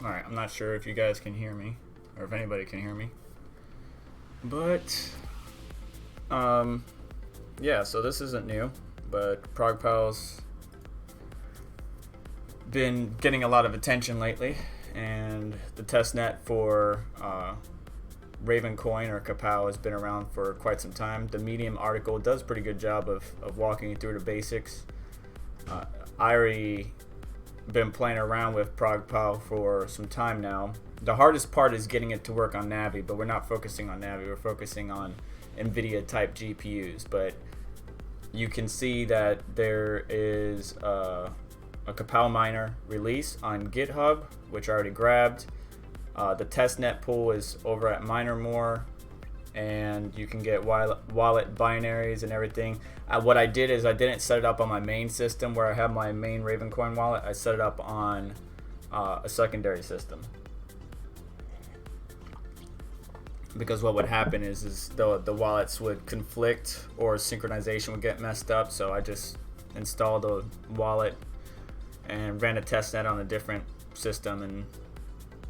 Alright, I'm not sure if you guys can hear me, or if anybody can hear me. But, yeah, so this isn't new, but KAWPOW's been getting a lot of attention lately, and the testnet for Ravencoin or KAWPOW has been around for quite some time. The Medium article does a pretty good job of walking you through the basics. I already been playing around with KAWPOW for some time now. The hardest part is getting it to work on Navi, but we're not focusing on Navi. We're focusing on Nvidia type GPUs. But you can see that there is a KAWPOW miner release on GitHub, which I already grabbed. The testnet pool is over at MinerMore, and you can get wallet binaries and everything. What I did is I didn't set it up on my main system where I have my main Ravencoin wallet. I set it up on a secondary system, because what would happen is the wallets would conflict or synchronization would get messed up. So I just installed a wallet and ran a testnet on a different system, and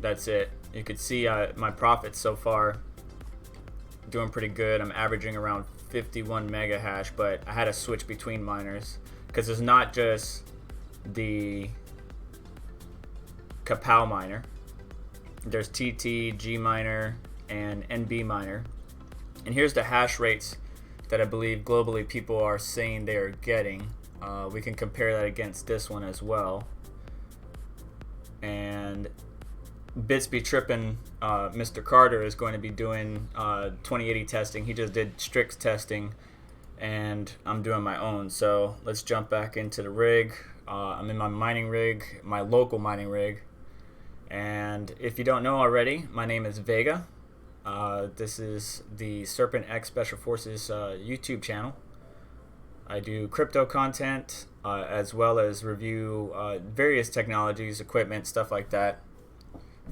that's it. You could see my profits so far doing pretty good. I'm averaging around 51 mega hash, but I had to switch between miners because it's not just the KAWPOW miner. There's TT, G miner, and NB miner. And here's the hash rates that I believe globally people are saying they are getting. We can compare that against this one as well. And Bits Be Trippin', Mr. Carter is going to be doing 2080 testing. He just did Strix testing, and I'm doing my own. So let's jump back into the rig. I'm in my mining rig, my local mining rig. And if you don't know already, my name is Vega. This is the Serpent X Special Forces YouTube channel. I do crypto content as well as review various technologies, equipment, stuff like that,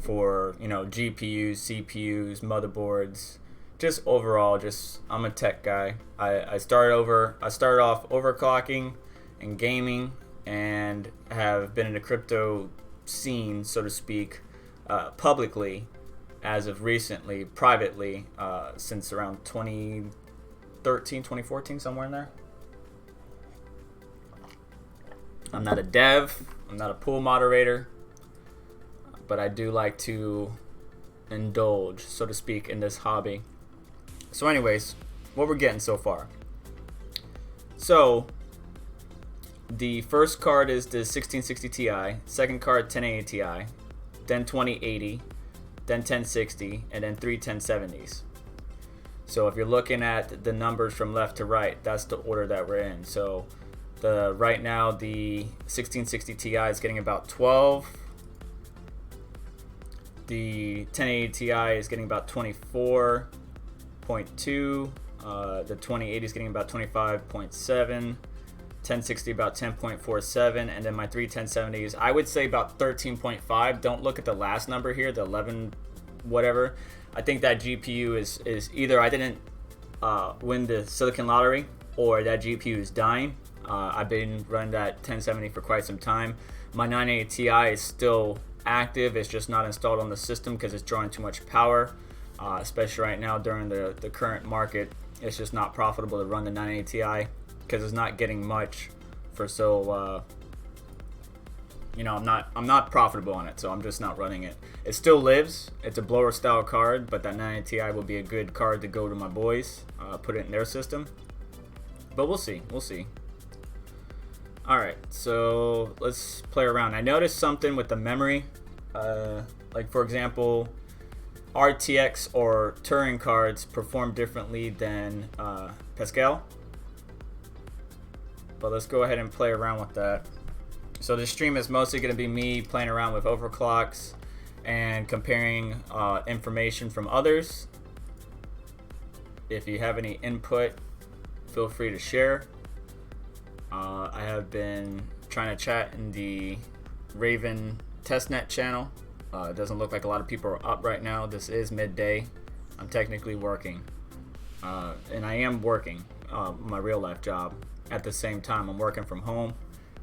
for GPUs, CPUs, motherboards, just overall. Just I'm a tech guy. I started off overclocking and gaming, and have been in the crypto scene, so to speak, publicly as of recently, privately, since around 2013, 2014, somewhere in there. I'm not a dev, I'm not a pool moderator, but I do like to indulge, so to speak, in this hobby. So anyways, what we're getting so far. So the first card is the 1660 Ti, second card 1080 Ti, then 2080, then 1060, and then three 1070s. So if you're looking at the numbers from left to right, that's the order that we're in. So right now the 1660 Ti is getting about 12. The 1080 Ti is getting about 24.2. The 2080 is getting about 25.7. 1060 about 10.47, and then my three 1070s, I would say about 13.5. Don't look at the last number here, the 11 whatever. I think that GPU is either I didn't win the Silicon Lottery, or that GPU is dying. I've been running that 1070 for quite some time. My 980 Ti is still active. It's just not installed on the system because it's drawing too much power, especially right now during the current market. It's just not profitable to run the 980 Ti because it's not getting much for I'm not profitable on it, so I'm just not running it. It still lives. It's a blower style card, but that 980 Ti will be a good card to go to my boys, put it in their system. But we'll see. Alright, so let's play around. I noticed something with the memory. Like for example, RTX or Turing cards perform differently than Pascal. But let's go ahead and play around with that. So this stream is mostly going to be me playing around with overclocks and comparing information from others. If you have any input, feel free to share. I have been trying to chat in the Raven Testnet channel. It doesn't look like a lot of people are up right now. This is midday. I'm technically working. And I am working my real life job. At the same time, I'm working from home.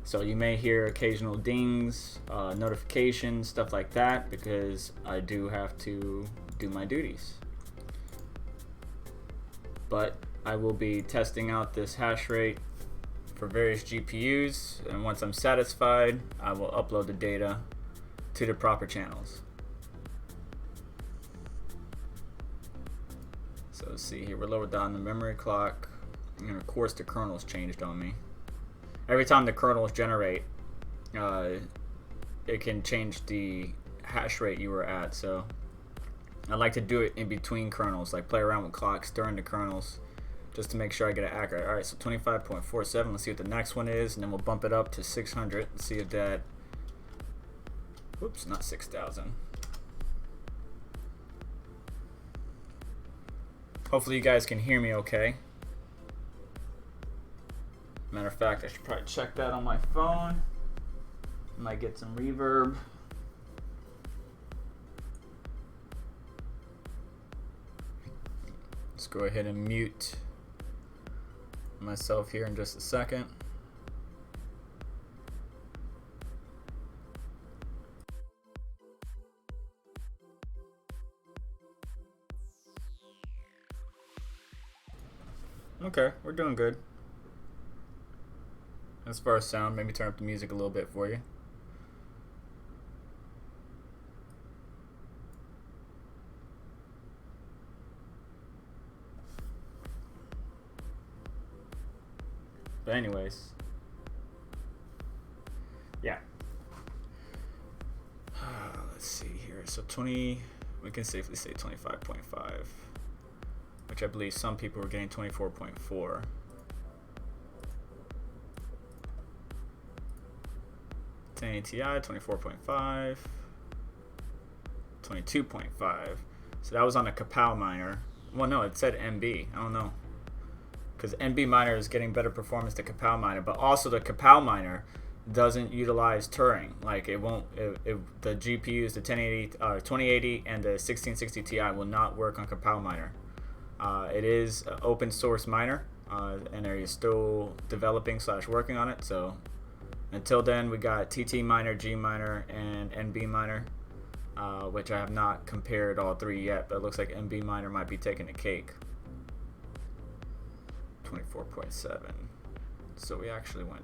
So you may hear occasional dings, notifications, stuff like that, because I do have to do my duties. But I will be testing out this hash rate for various GPUs, and once I'm satisfied, I will upload the data to the proper channels. So let's see here, we're lower down the memory clock, and of course the kernel's changed on me. Every time the kernels generate, it can change the hash rate you were at. So I like to do it in between kernels, like play around with clocks during the kernels, just to make sure I get it accurate. All right, so 25.47. Let's see what the next one is, and then we'll bump it up to 600 and see if that. Whoops, not 6,000. Hopefully you guys can hear me okay. Matter of fact, I should probably check that on my phone. Might get some reverb. Let's go ahead and mute myself here in just a second. Okay, we're doing good. As far as sound, maybe turn up the music a little bit for you. But anyways, yeah. Let's see here. So we can safely say 25.5, which I believe some people were getting 24.4. Ti 24.5, 22.5. So that was on a KAWPOW miner. Well, no, it said MB. I don't know, because MB miner is getting better performance than KAWPOW miner, but also the KAWPOW miner doesn't utilize Turing. Like it won't. The GPUs, the 2080 and the 1660 Ti will not work on KAWPOW miner. It is an open source miner, and they're still developing / working on it. So until then, we got TT miner, G miner, and NB miner, which I have not compared all three yet, but it looks like NB miner might be taking the cake. 24.7. So we actually went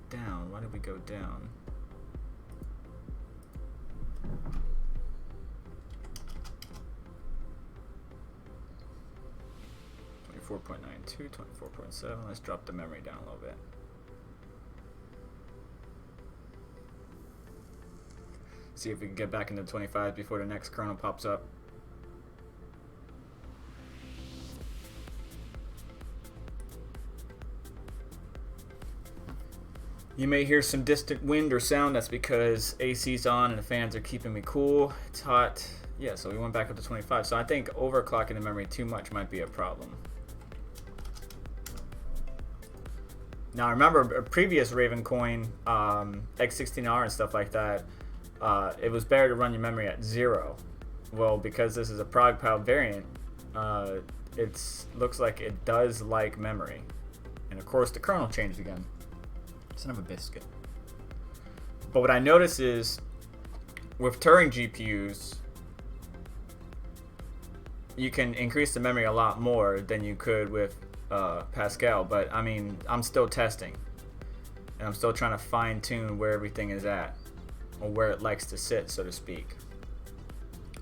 down. Why did we go down? .92, 24.7. Let's drop the memory down a little bit. See if we can get back into 25 before the next kernel pops up. You may hear some distant wind or sound. That's because AC's on and the fans are keeping me cool. It's hot. Yeah, so we went back up to 25. So I think overclocking the memory too much might be a problem. Now remember, a previous Ravencoin X16R and stuff like that, it was better to run your memory at 0. Well, because this is a KAWPOW variant, it looks like it does like memory. And of course the kernel changed again. Son of a biscuit. But what I notice is, with Turing GPUs, you can increase the memory a lot more than you could with Pascal, but I mean, I'm still testing, and I'm still trying to fine tune where everything is at, or where it likes to sit, so to speak.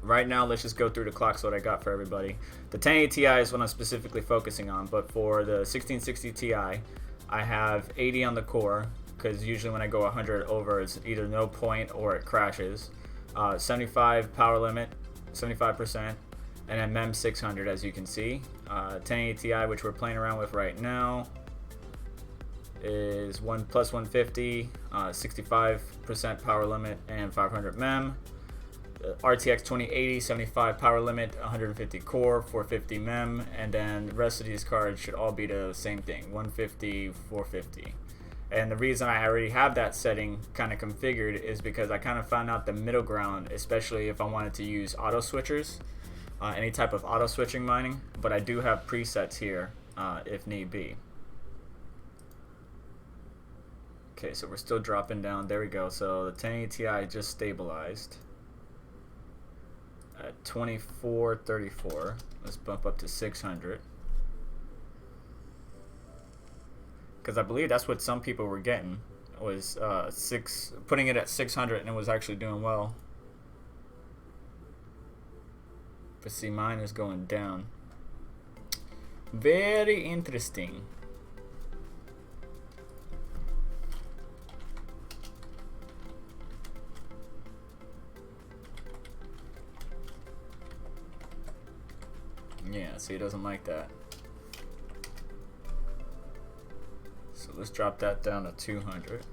Right now, let's just go through the clocks what I got for everybody. The 1080 Ti is what I'm specifically focusing on, but for the 1660 Ti, I have 80 on the core, because usually when I go 100 over, it's either no point or it crashes. 75 power limit, 75%. And then MEM 600, as you can see. 1080 Ti, which we're playing around with right now, is plus 150, 65% power limit, and 500 MEM. RTX 2080, 75 power limit, 150 core, 450 MEM, and then the rest of these cards should all be the same thing, 150, 450. And the reason I already have that setting kind of configured is because I kind of found out the middle ground, especially if I wanted to use auto switchers. Any type of auto switching mining, but I do have presets here if need be. Okay, so we're still dropping down. There we go. So the 1080 Ti just stabilized at 2434. Let's bump up to 600. Because I believe that's what some people were getting, was putting it at 600, and it was actually doing well. But see, mine is going down. Very interesting. Yeah, see, he doesn't like that. So let's drop that down to 200.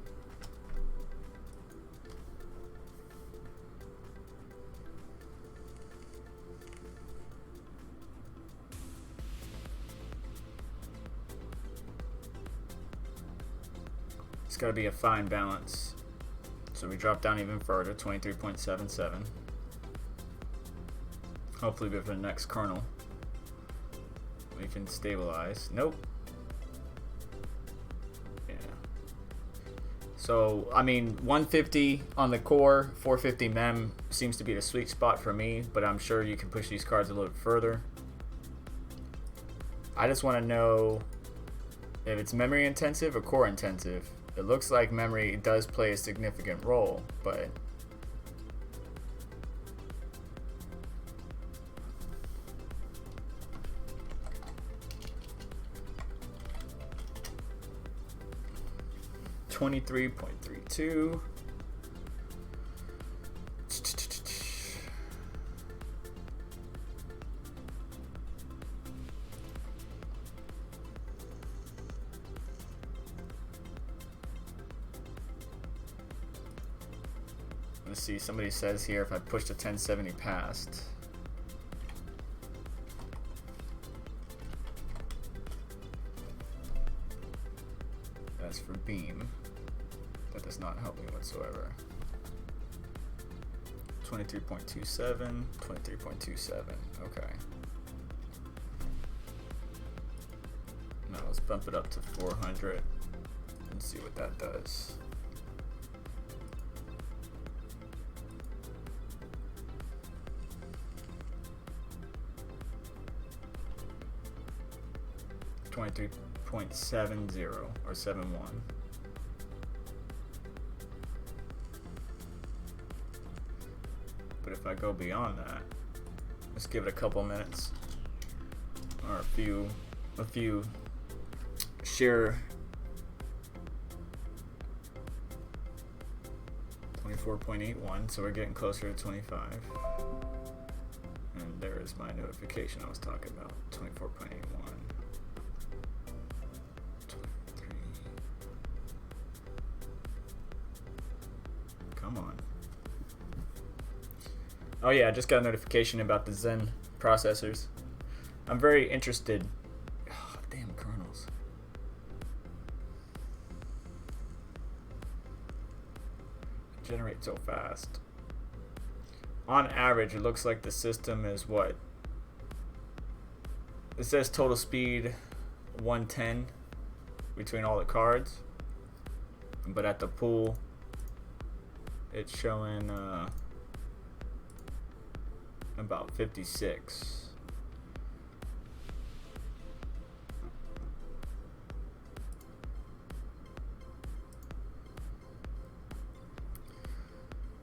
It's got to be a fine balance. So we drop down even further, 23.77. Hopefully with the next kernel we can stabilize. Nope. Yeah. So, I mean, 150 on the core, 450 mem seems to be the sweet spot for me, but I'm sure you can push these cards a little further. I just want to know if it's memory intensive or core intensive. It looks like memory does play a significant role, but $23.32. Let's see, somebody says here if I push the 1070 past. That's for beam. That does not help me whatsoever. 23.27, 23.27, okay. Now let's bump it up to 400 and see what that does. .70 or 71. But if I go beyond that, let's give it a couple minutes or a few sheer 24.81, so we're getting closer to 25. And there is my notification I was talking about, 24.81. Come on. Oh yeah, I just got a notification about the Zen processors. I'm very interested. Oh, damn kernels. Generate so fast. On average, it looks like the system is what? It says total speed 110 between all the cards, but at the pool it's showing about 56.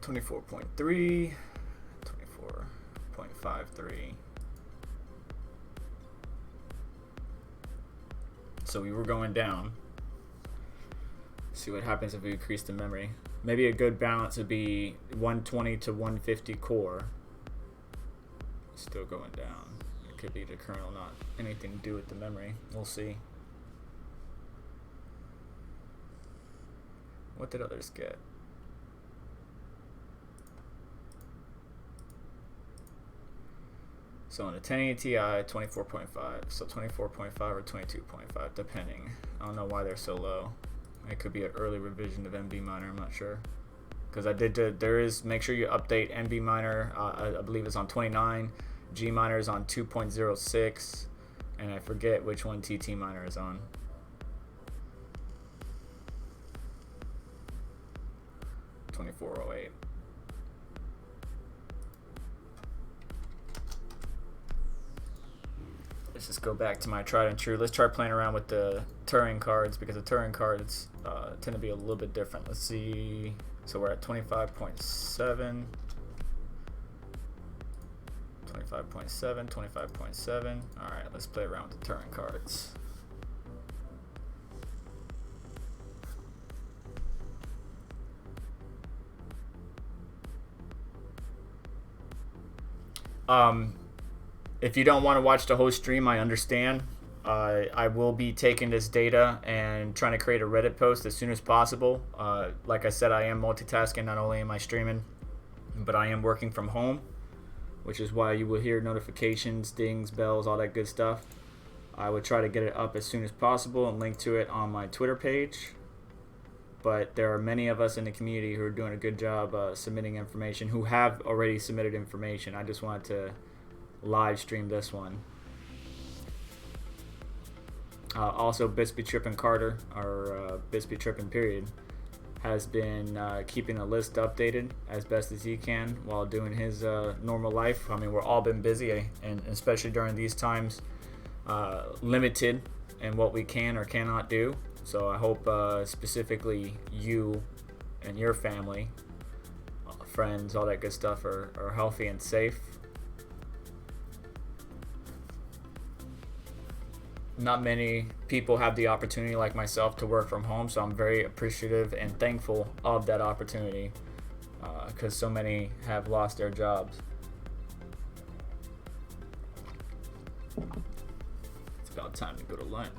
.3, 24.53. So we were going down. See what happens if we increase the memory. Maybe a good balance would be 120 to 150 core. Still going down. It could be the kernel, not anything to do with the memory. We'll see. What did others get? So on the 1080 Ti, 24.5. So 24.5 or 22.5, depending. I don't know why they're so low. It could be an early revision of NV Miner, I'm not sure. Because make sure you update NV Miner, I believe it's on 29, G Miner is on 2.06, and I forget which one TT Miner is on. 2408. Let's just go back to my tried and true. Let's try playing around with the Turing cards, because the Turing cards tend to be a little bit different. Let's see. So we're at 25.7. 25.7, 25.7. All right, let's play around with the Turing cards. If you don't want to watch the whole stream, I understand. I will be taking this data and trying to create a Reddit post as soon as possible. Like I said, I am multitasking. Not only am I streaming, but I am working from home, which is why you will hear notifications, dings, bells, all that good stuff. I would try to get it up as soon as possible and link to it on my Twitter page. But there are many of us in the community who are doing a good job submitting information, who have already submitted information. I just wanted to live stream this one. Also, Bitsby Trippin Carter, or Bitsby Trippin period, has been keeping a list updated as best as he can while doing his normal life. I mean, we're all been busy, and especially during these times, limited in what we can or cannot do. So I hope specifically you and your family, friends, all that good stuff are healthy and safe. Not many people have the opportunity like myself to work from home, so I'm very appreciative and thankful of that opportunity, because so many have lost their jobs. It's about time to go to lunch.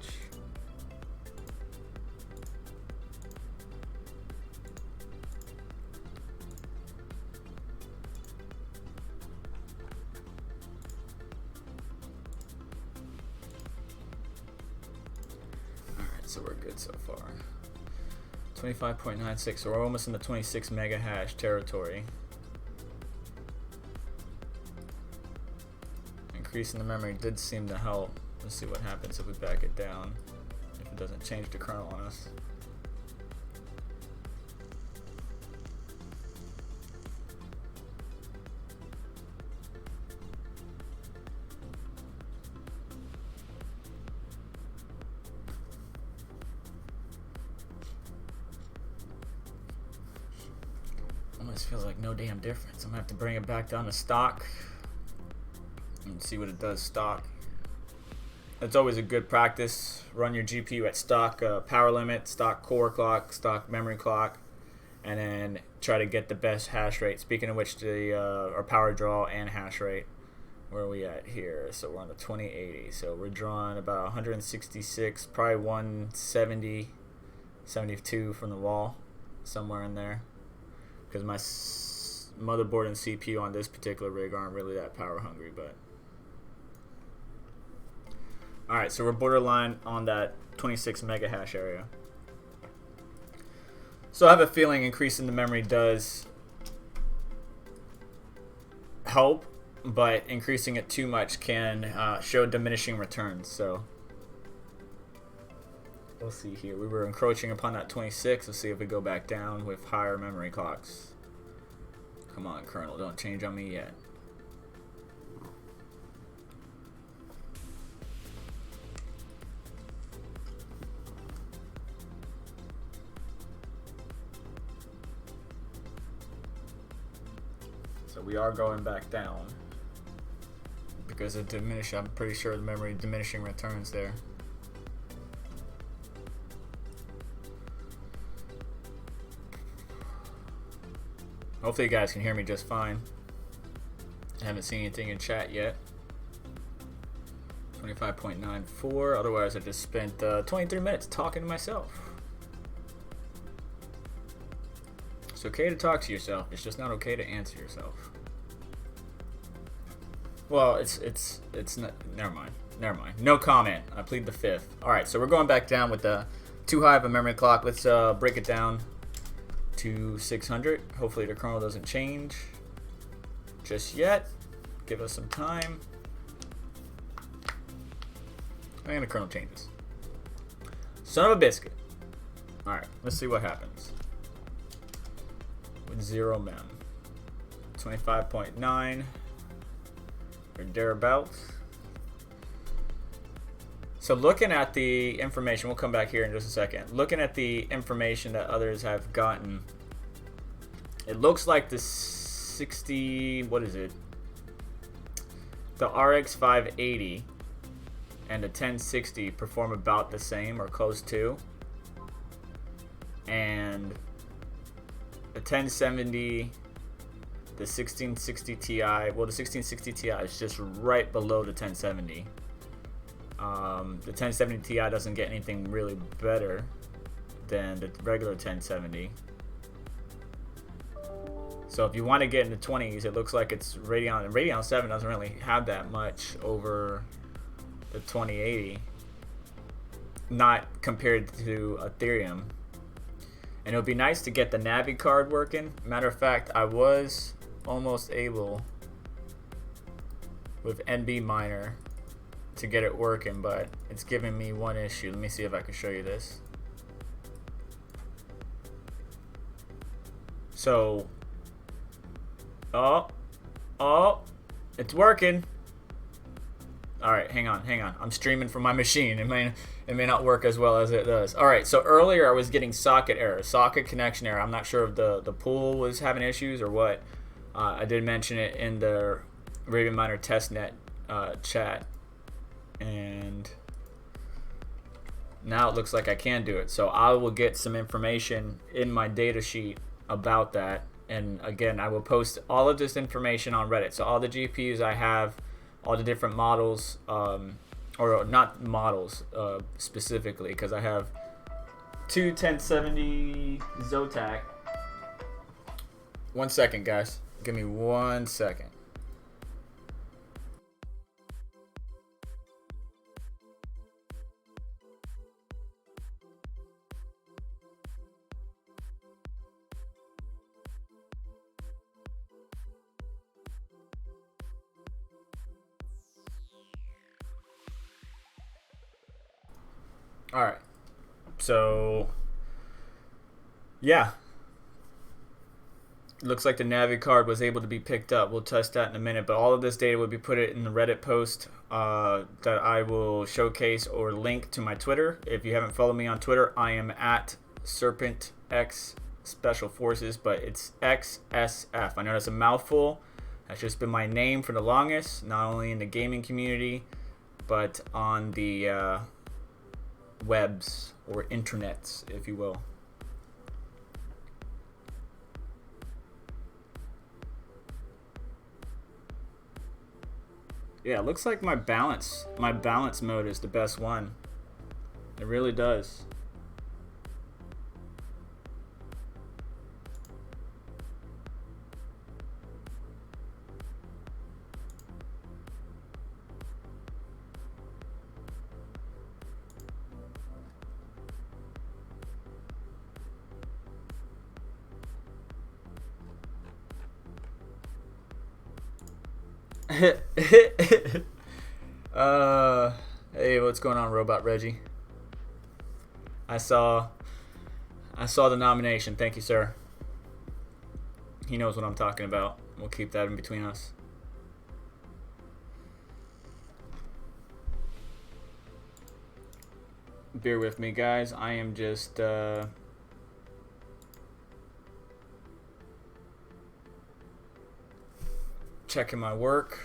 So we're good so far. 25.96, so we're almost in the 26 mega hash territory. Increasing the memory did seem to help. Let's see what happens if we back it down, if it doesn't change the kernel on us. Almost feels like no damn difference. I'm gonna have to bring it back down to stock and see what it does stock. It's always a good practice. Run your GPU at stock power limit, stock core clock, stock memory clock, and then try to get the best hash rate. Speaking of which, our power draw and hash rate. Where are we at here? So we're on the 2080. So we're drawing about 166, probably 170, 72 from the wall, somewhere in there. Because my motherboard and CPU on this particular rig aren't really that power hungry, but alright, so we're borderline on that 26 mega hash area. So I have a feeling increasing the memory does help, but increasing it too much can show diminishing returns. So we'll see here. We were encroaching upon that 26. Let's see if we go back down with higher memory clocks. Come on, kernel, don't change on me yet. So we are going back down because of I'm pretty sure the memory diminishing returns there. Hopefully you guys can hear me just fine. I haven't seen anything in chat yet. 25.94. Otherwise, I just spent 23 minutes talking to myself. It's okay to talk to yourself. It's just not okay to answer yourself. Well, it's not. Never mind. No comment. I plead the fifth. All right, so we're going back down with the too high of a memory clock. Let's break it down to 600. Hopefully the kernel doesn't change just yet. Give us some time. And the kernel changes. Son of a biscuit. Alright, let's see what happens. We 0 mem. 25.9 or thereabouts. So looking at the information, we'll come back here in just a second. Looking at the information that others have gotten, it looks like the 60, what is it? The RX 580 and the 1060 perform about the same or close to. And the 1070, the 1660 Ti, well, the 1660 Ti is just right below the 1070. The 1070 Ti doesn't get anything really better than the regular 1070. So if you want to get in the 20s, it looks like it's Radeon. And Radeon 7 doesn't really have that much over the 2080. Not compared to Ethereum. And it would be nice to get the Navi card working. Matter of fact, I was almost able with NB Miner to get it working, but it's giving me one issue. Let me see if I can show you this. So, oh, it's working. All right, hang on. I'm streaming from my machine. It may not work as well as it does. All right, so earlier I was getting socket error, socket connection error. I'm not sure if the pool was having issues or what. I did mention it in the Ravencoin Testnet chat. And now it looks like I can do it. So I will get some information in my data sheet about that. And again, I will post all of this information on Reddit. So all the GPUs I have, all the different models, or not models specifically, because I have two 1070 Zotac. 1 second, guys. Give me 1 second. All right, so yeah, looks like the Navi card was able to be picked up. We'll test that in a minute, but all of this data will be put in the Reddit post that I will showcase or link to my Twitter. If you haven't followed me on Twitter, I am at SerpentX Special Forces, but it's XSF. I know that's a mouthful. That's just been my name for the longest, not only in the gaming community, but on the webs or internets, if you will. Yeah, it looks like my balance mode is the best one. It really does. Hey, what's going on, Robot Reggie? I saw the nomination. Thank you, sir. He knows what I'm talking about. We'll keep that in between us. Bear with me, guys. I am just checking my work.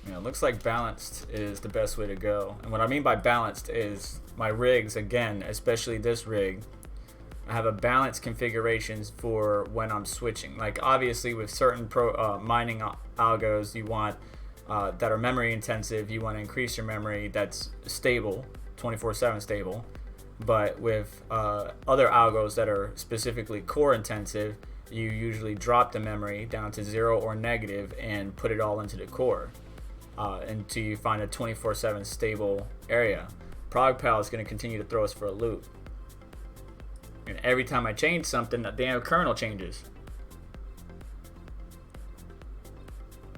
You know, it looks like balanced is the best way to go. And what I mean by balanced is my rigs, again, especially this rig, I have a balanced configurations for when I'm switching. Like obviously with certain mining algos you want that are memory intensive, you want to increase your memory that's stable, 24/7 stable. But with other algos that are specifically core intensive, you usually drop the memory down to 0 or negative and put it all into the core until you find a 24/7 stable area. ProgPal is going to continue to throw us for a loop. And every time I change something, the damn kernel changes.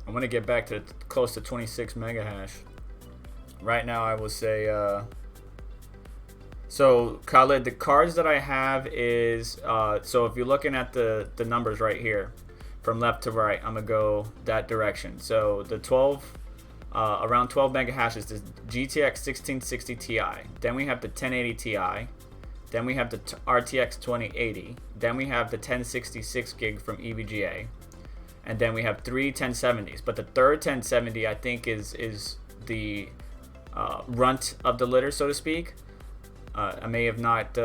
I'm going to get back to close to 26 megahash. Right now I will say So Khalid, the cards that I have is so if you're looking at the numbers right here, from left to right, I'm gonna go that direction. So the 12 around 12 mega hashes, the GTX 1660 Ti. Then we have the 1080 Ti. Then we have the RTX 2080. Then we have the 1066 gig from EVGA. And then we have three 1070s. But the third 1070, I think, is the runt of the litter, so to speak. I may have not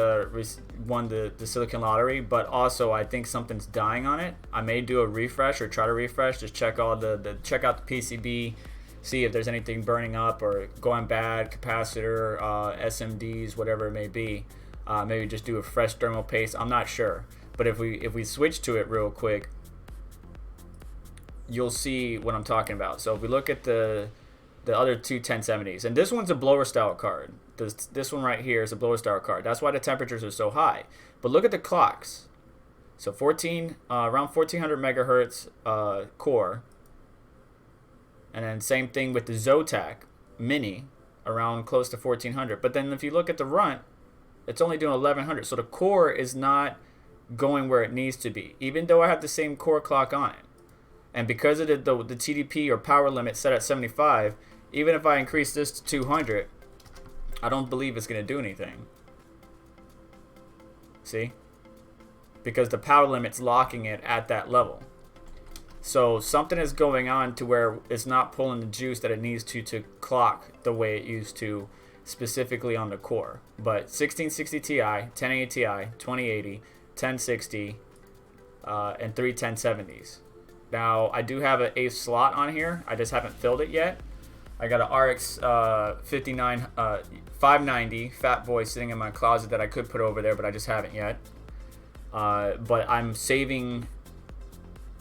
won the Silicon Lottery, but also I think something's dying on it. I may do a refresh or try to refresh, just check all check out the PCB, see if there's anything burning up or going bad, capacitor, SMDs, whatever it may be. Maybe just do a fresh thermal paste. I'm not sure, but if we switch to it real quick, you'll see what I'm talking about. So if we look at the other two 1070s, and this one's a blower style card. This one right here is a blower style card. That's why the temperatures are so high. But look at the clocks. So around 1400 megahertz core, and then same thing with the Zotac Mini, around close to 1400. But then if you look at the runt, it's only doing 1100. So the core is not going where it needs to be, even though I have the same core clock on it. And because of the TDP or power limit set at 75, even if I increase this to 200, I don't believe it's going to do anything. See? Because the power limit's locking it at that level. So something is going on to where it's not pulling the juice that it needs to clock the way it used to, specifically on the core. But 1660 Ti, 1080 Ti, 2080, 1060, and three 1070s. Now, I do have an eighth slot on here. I just haven't filled it yet. I got an RX 590 Fat Boy sitting in my closet that I could put over there, but I just haven't yet. But I'm saving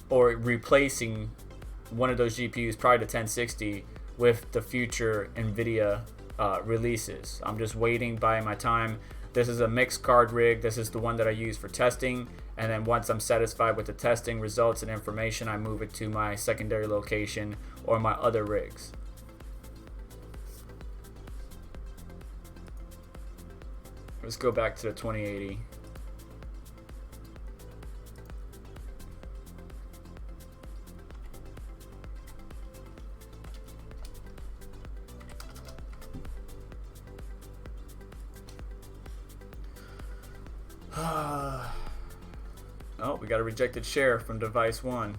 or replacing one of those GPUs, probably the 1060, with the future Nvidia releases. I'm just waiting, buying my time. This is a mixed card rig. This is the one that I use for testing. And then once I'm satisfied with the testing results and information, I move it to my secondary location or my other rigs. Let's go back to the 2080. Oh, we got a rejected share from device 1,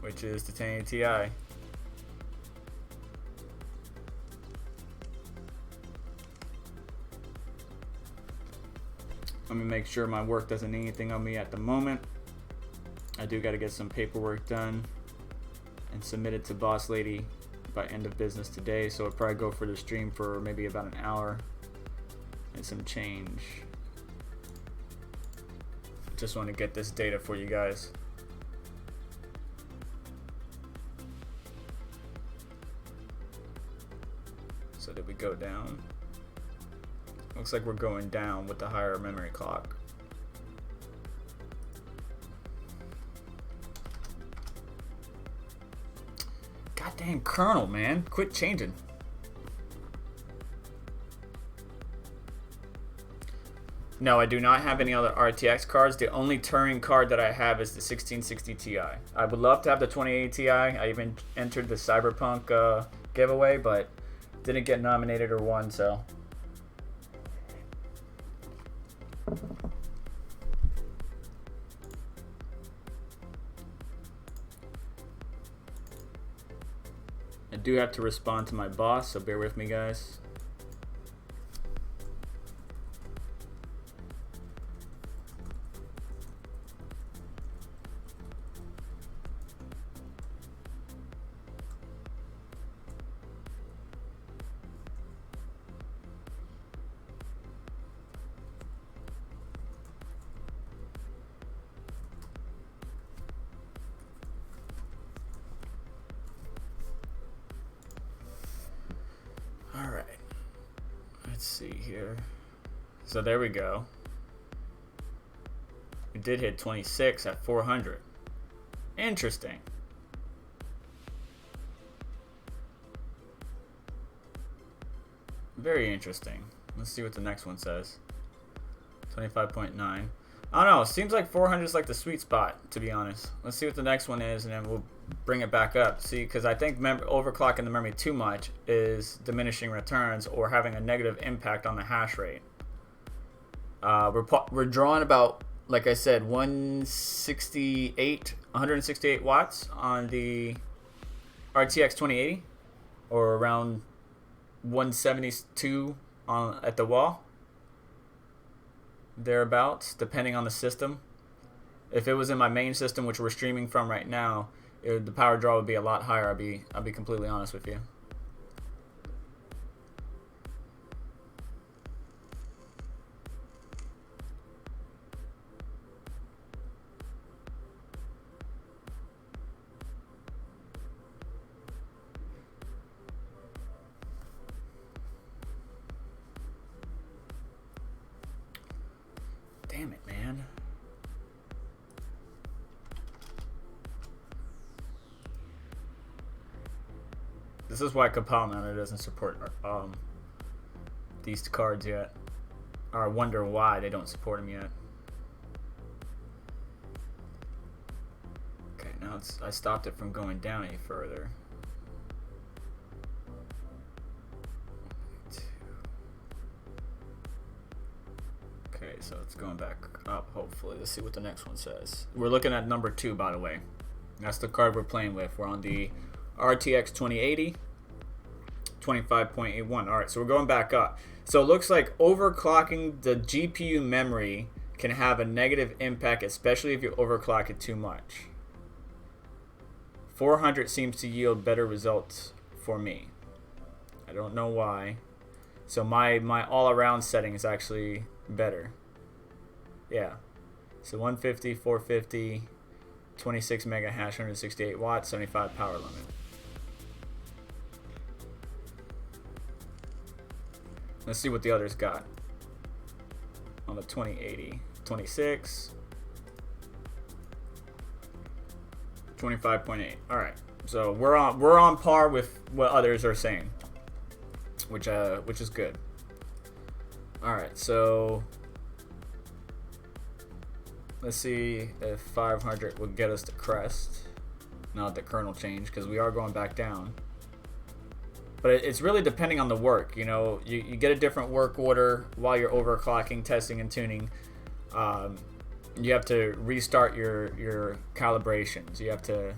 which is the 1080 Ti. Let me make sure my work doesn't need anything on me at the moment. I do got to get some paperwork done and submit it to Boss Lady by end of business today, so I'll probably go for the stream for maybe about an hour and some change. Just want to get this data for you guys. So did we go down? Looks like we're going down with the higher memory clock. Goddamn kernel, man. Quit changing. No, I do not have any other RTX cards. The only Turing card that I have is the 1660 Ti. I would love to have the 2080 Ti. I even entered the Cyberpunk giveaway, but didn't get nominated or won, so. I do have to respond to my boss, so bear with me, guys. Let's see here. So there we go. We did hit 26 at 400. Interesting. Very interesting. Let's see what the next one says. 25.9. I don't know. Seems like 400 is like the sweet spot, to be honest. Let's see what the next one is, and then we'll bring it back up. See, because I think overclocking the memory too much is diminishing returns or having a negative impact on the hash rate. We're drawing about, like I said, 168 watts on the RTX 2080, or around 172 at the wall. Thereabouts, depending on the system. If it was in my main system, which we're streaming from right now, the power draw would be a lot higher. I'll be completely honest with you. Damn it, man. This is why KAWPOW doesn't support these cards yet. Or I wonder why they don't support them yet. Okay, now I stopped it from going down any further. Okay, so it's going back up, hopefully. Let's see what the next one says. We're looking at number 2, by the way. That's the card we're playing with. We're on the RTX 2080, 25.81. All right, so we're going back up. So it looks like overclocking the GPU memory can have a negative impact, especially if you overclock it too much. 400 seems to yield better results for me. I don't know why. So my all-around setting is actually better. Yeah. So 150, 450, 26 mega hash, 168 watts, 75 power limit. Let's see what the others got. On the 2080, 26, 25.8. All right. So we're on par with what others are saying, which is good. All right, so let's see if 500 will get us to crest. Not the kernel change, because we are going back down. But it's really depending on the work. You know, you get a different work order while you're overclocking, testing, and tuning. You have to restart your calibrations. You have to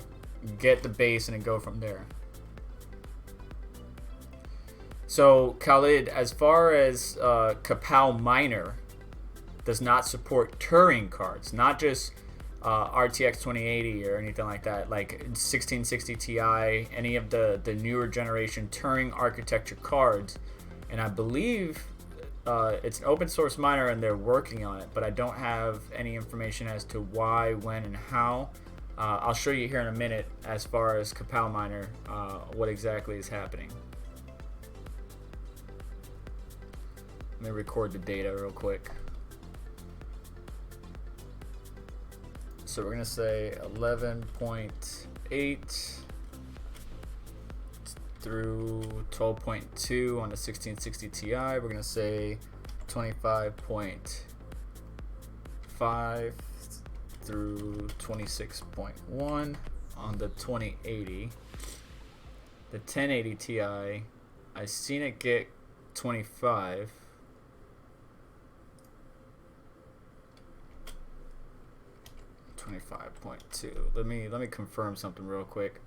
get the base and then go from there. So Khalid, as far as KAWPOW Miner does not support Turing cards, not just RTX 2080 or anything like that, like 1660 Ti, any of the newer generation Turing architecture cards. And I believe it's an open source miner and they're working on it, but I don't have any information as to why, when, and how. I'll show you here in a minute as far as KAWPOW Miner, what exactly is happening. Let me record the data real quick. So we're gonna say 11.8 through 12.2 on the 1660 Ti. We're gonna say 25.5 through 26.1 on the 2080. The 1080 Ti, I seen it get 25. 25.2. Let me confirm something real quick.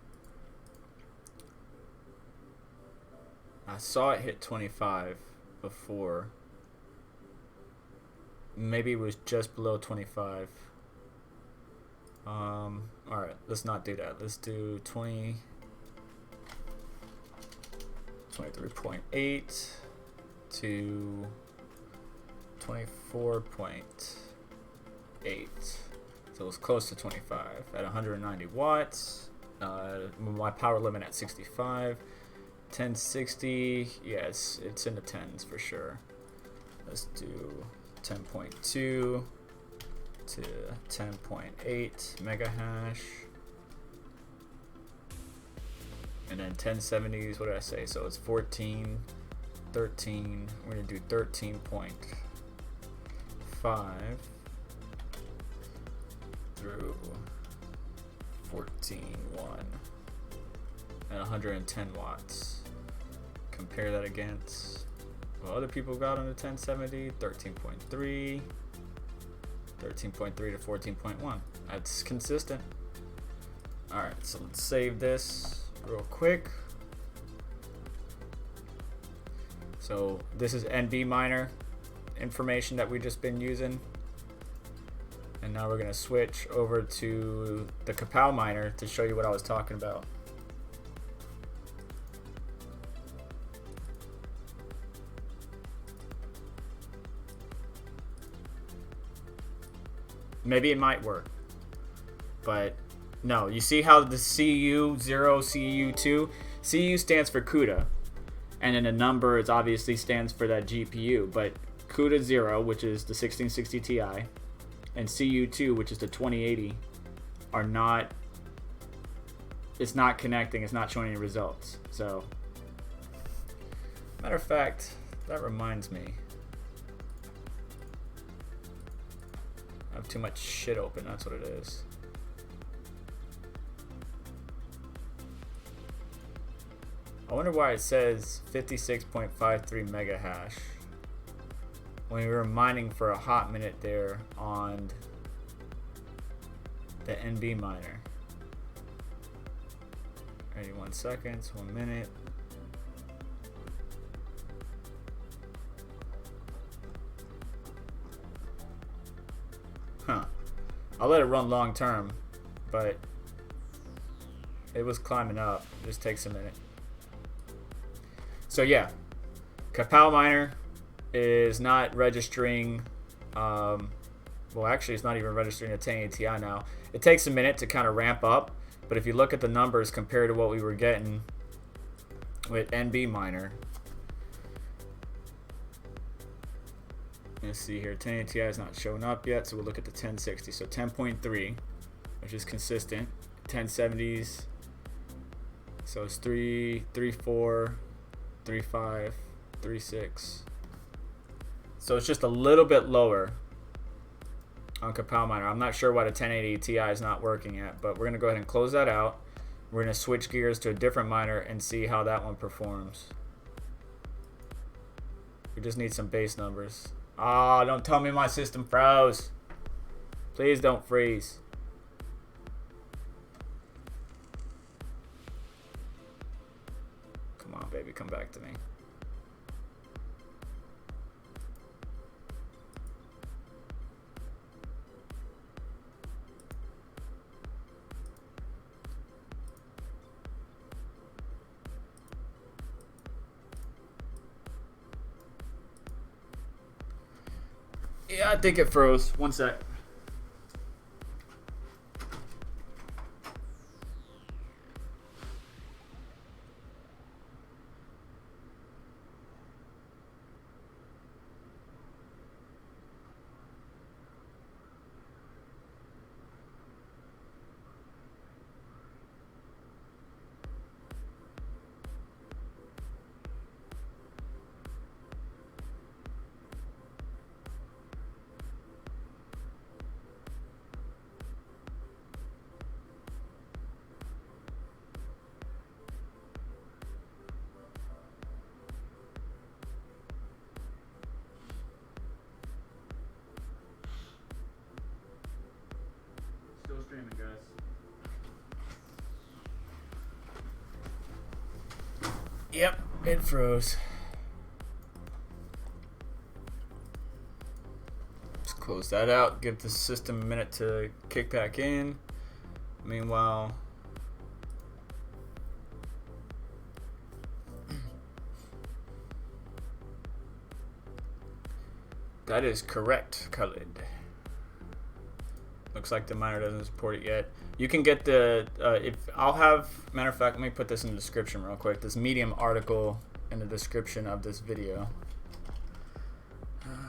I saw it hit 25 before. Maybe it was just below 25. All right, let's not do that. Let's do 23.8 to 24.8. So it's close to 25 at 190 watts. My power limit at 65. 1060, yes, it's in the 10s for sure. Let's do 10.2 to 10.8 mega hash. And then 1070s, what did I say? So it's 14 13. We're gonna do 13.5 through 14.1 at 110 watts. Compare that against what other people got on the 1070. 13.3, 13.3 to 14.1. That's consistent. All right, so let's save this real quick. So this is NB miner information that we've just been using. And now we're gonna switch over to the KAWPOW miner to show you what I was talking about. Maybe it might work, but no. You see how the CU0, CU2, CU stands for CUDA, and then the number is obviously stands for that GPU, but CUDA 0, which is the 1660 Ti, and CU2, which is the 2080, are not, it's not connecting, it's not showing any results. So, matter of fact, that reminds me. I have too much shit open, that's what it is. I wonder why it says 56.53 mega hash when we were mining for a hot minute there on the NB miner. 81 seconds, 1 minute. Huh. I'll let it run long term, but it was climbing up. It just takes a minute. So yeah, KAWPOW miner is not registering. Well, actually, it's not even registering a 1080 Ti now. It takes a minute to kind of ramp up, but if you look at the numbers compared to what we were getting with NB miner, let's see here, 1080 Ti is not showing up yet, so we'll look at the 1060. So 10.3, which is consistent. 1070s, so it's 3, 3.4, 3.5, 3.6. So it's just a little bit lower on KAWPOW miner. I'm not sure why the 1080 Ti is not working yet, but we're gonna go ahead and close that out. We're gonna switch gears to a different miner and see how that one performs. We just need some base numbers. Ah, don't tell me my system froze. Please don't freeze. Come on, baby, come back to me. Yeah, I think it froze. One sec. Still streaming, guys. Yep, it froze. Just close that out, give the system a minute to kick back in. Meanwhile, that is correct, Khalid. Looks like the miner doesn't support it yet. You can get the, if I'll have, matter of fact, let me put this in the description real quick. This Medium article in the description of this video.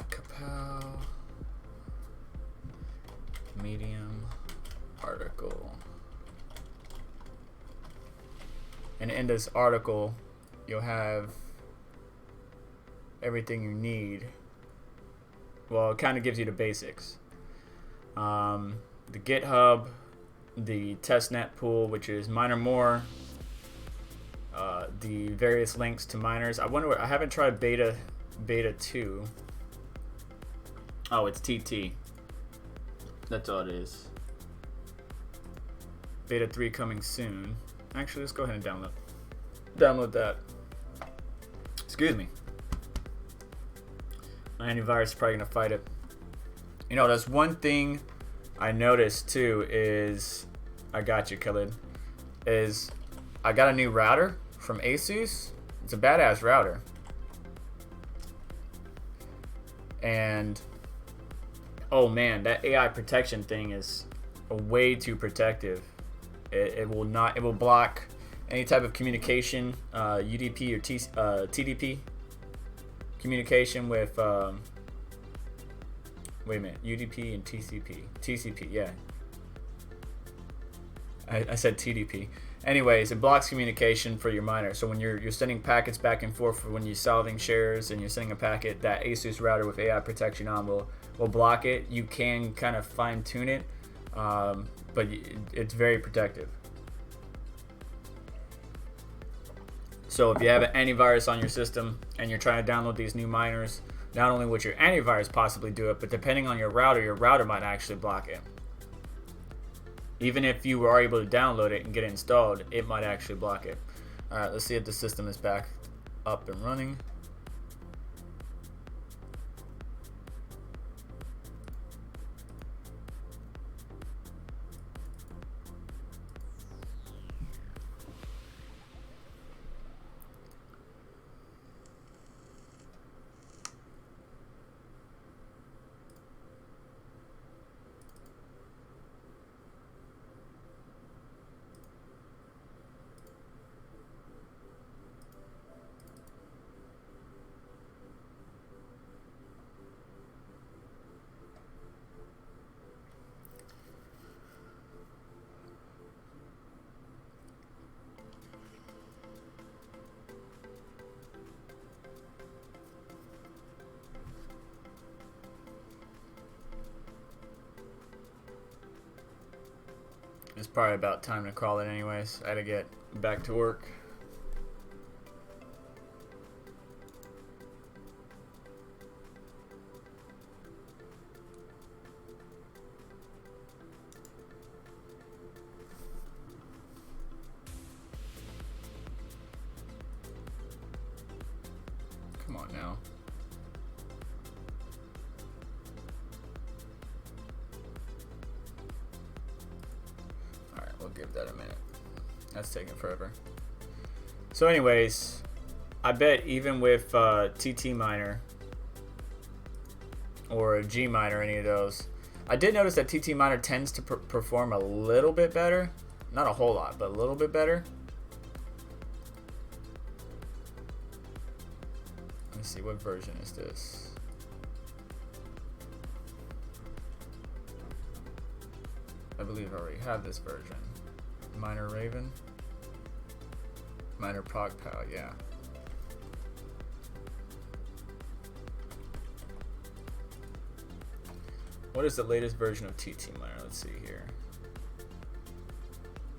KAWPOW Medium article. And in this article, you'll have everything you need. Well, it kind of gives you the basics. The GitHub, the testnet pool, which is miner more, the various links to miners. I wonder. I haven't tried beta 2. Oh, it's TT. That's all it is. Beta 3 coming soon. Actually, let's go ahead and download that. Excuse me. My antivirus is probably gonna fight it. You know, that's one thing I noticed too is, I got you, Khalid, is I got a new router from Asus. It's a badass router. And oh man, that AI protection thing is way too protective. It will block any type of communication, UDP or TDP communication with wait a minute, UDP and TCP, yeah. I said TDP. Anyways, it blocks communication for your miner. So when you're sending packets back and forth, for when you're solving shares and you're sending a packet, that Asus router with AI protection on will block it. You can kind of fine tune it, but it's very protective. So if you have an antivirus on your system and you're trying to download these new miners, not only would your antivirus possibly do it, but depending on your router might actually block it. Even if you were able to download it and get it installed, it might actually block it. All right, let's see if the system is back up and running. It's probably about time to call it anyways. I gotta get back to work. Come on now. Give that a minute. That's taking forever. So anyways, I bet even with TT miner or a G miner, any of those, I did notice that TT miner tends to perform a little bit better. Not a whole lot, but a little bit better. Let me see, what version is this? I believe I already have this version. Miner Raven, Miner KAWPOW, yeah. What is the latest version of TT Miner? Let's see here.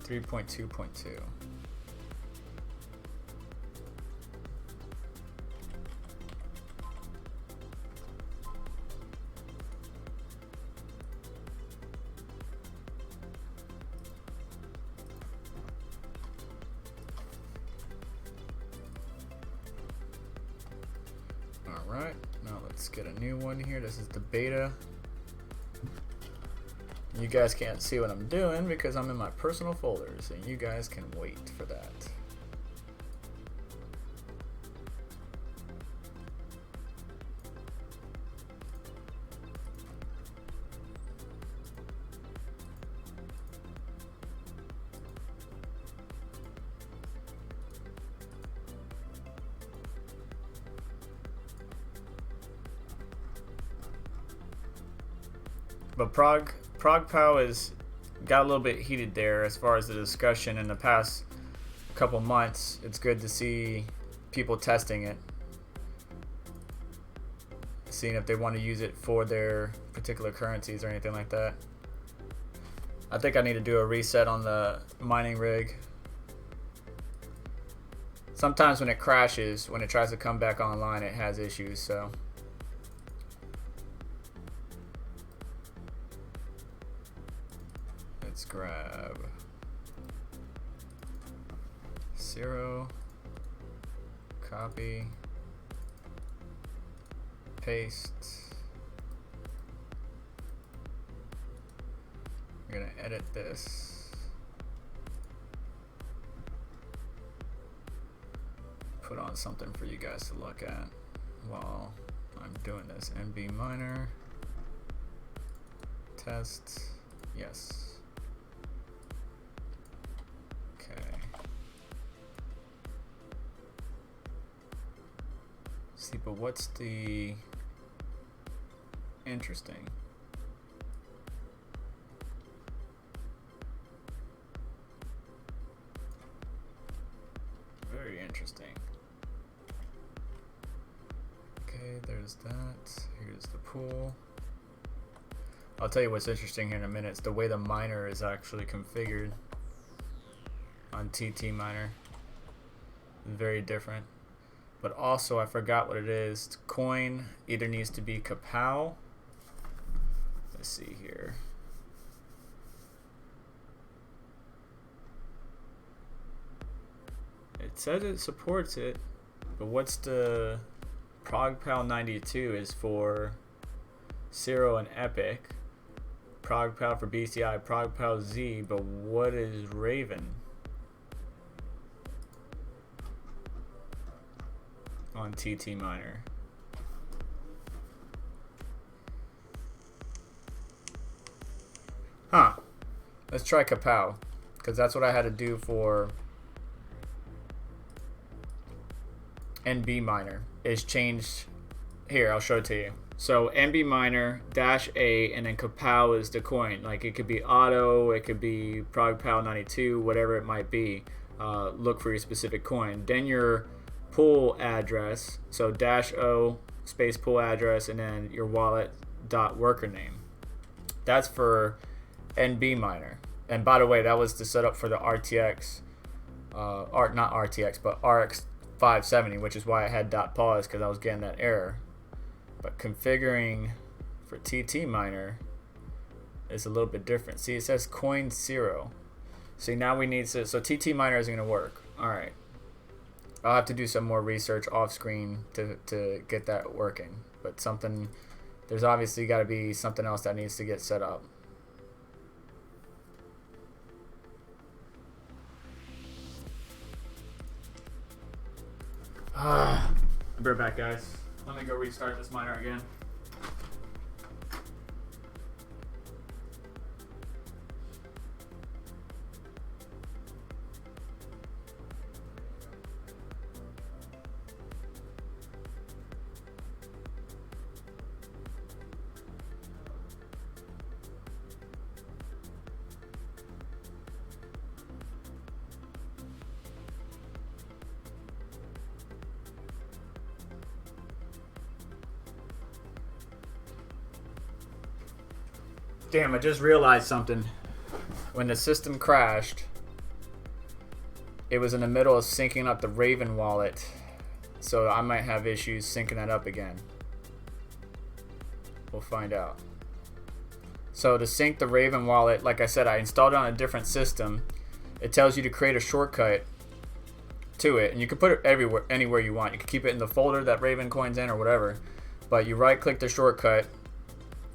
3.2.2. Alright, now let's get a new one here. This is the beta. You guys can't see what I'm doing because I'm in my personal folders, and you guys can wait for that. But KAWPOW is got a little bit heated there as far as the discussion in the past couple months. It's good to see people testing it. seeing if they want to use it for their particular currencies or anything like that. I think I need to do a reset on the mining rig. Sometimes when it crashes, when it tries to come back online, it has issues, so. Let's grab 0, copy, paste. We're gonna edit this. Put on something for you guys to look at while I'm doing this. NB miner test, yes. Okay. See, but what's the interesting? Very interesting. Okay, there's that. Here's the pool. I'll tell you what's interesting here in a minute. It's the way the miner is actually configured on TT miner. Very different. But also, I forgot what it is. Coin either needs to be KAWPOW. Let's see here. It says it supports it, but what's the ProgPow 92 is for Zero and Epic. ProgPow for BCI, ProgPow Z, but what is Raven on TT miner? Huh. Let's try KAWPOW, because that's what I had to do for NB miner. Is changed here. I'll show it to you. So NB miner -A and then KAWPOW is the coin. Like it could be auto, it could be ProgPow 92, whatever it might be. Look for your specific coin. Then your pool address. So -O space pool address and then your wallet dot worker name. That's for NB miner. And by the way, that was the setup for the RTX, not RTX, but RX 570, which is why I had .pause, because I was getting that error. But configuring for TT miner is a little bit different. See, it says coin 0. See, now we need to, so TT miner isn't going to work. All right. I'll have to do some more research off screen to get that working. But something, there's obviously got to be something else that needs to get set up. I'll be right back, guys. Let me go restart this miner again. Damn, I just realized something. When the system crashed, it was in the middle of syncing up the Raven wallet. So I might have issues syncing that up again. We'll find out. So to sync the Raven wallet, like I said, I installed it on a different system. It tells you to create a shortcut to it. And you can put it everywhere, anywhere you want. You can keep it in the folder that Ravencoin's in or whatever. But you right click the shortcut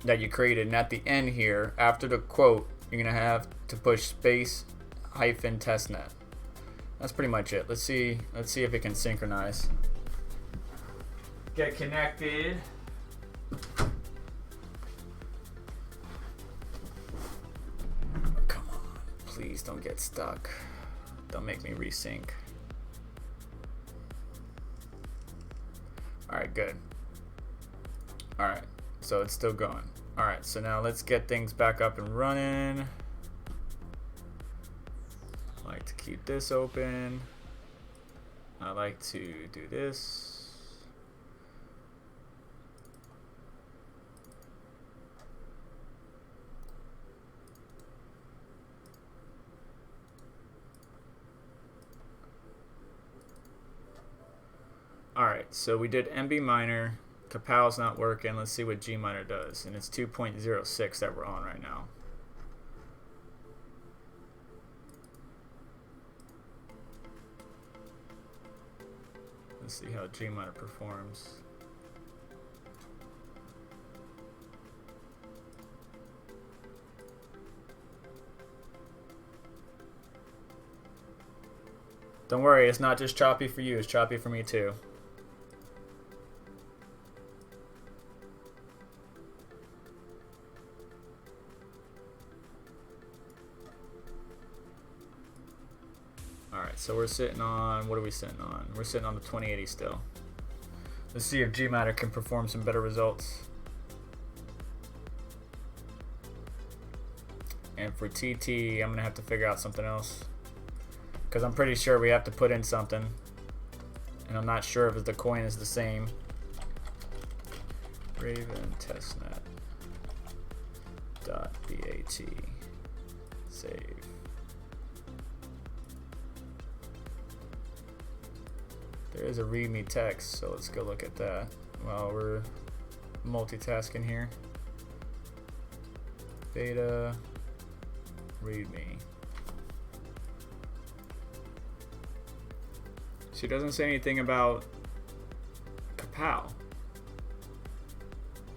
that you created, and at the end here, after the quote, you're gonna have to push space -testnet. That's pretty much it. Let's see if it can synchronize. Get connected. Come on, please don't get stuck. Don't make me resync. Alright, good. Alright. So it's still going. Alright, so now let's get things back up and running. I like to keep this open. I like to do this. so we did MB miner. KAWPOW's not working. Let's see what G miner does, and it's 2.06 that we're on right now. Let's see how G miner performs. Don't worry, it's not just choppy for you, it's choppy for me too. Alright, so we're sitting on, what are we sitting on? We're sitting on the 2080 still. Let's see if Gmatter can perform some better results. And for TT, I'm gonna have to figure out something else, because I'm pretty sure we have to put in something, and I'm not sure if the coin is the same. Raven Testnet .bat save. There is a readme text, so let's go look at that while we're multitasking here. Beta readme. She doesn't say anything about KAWPOW.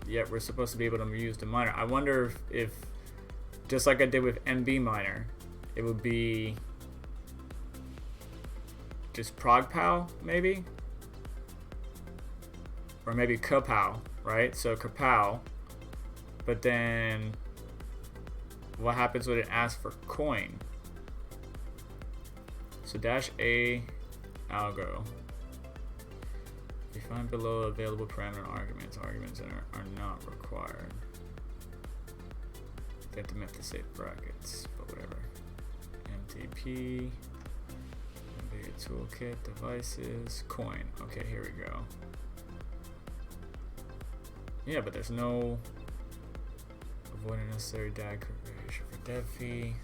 Yet we're supposed to be able to use the miner. I wonder if just like I did with MB miner, it would be just ProgPow maybe? Or maybe KAWPOW, right? So KAWPOW, but then what happens when it asks for coin? So -A algo. Define below available parameter arguments. Arguments are not required. They have to meant to say brackets, but whatever. MTP, Nvidia toolkit, devices, coin. Okay, here we go. Yeah, but there's no avoid unnecessary DAG creation for dev fee.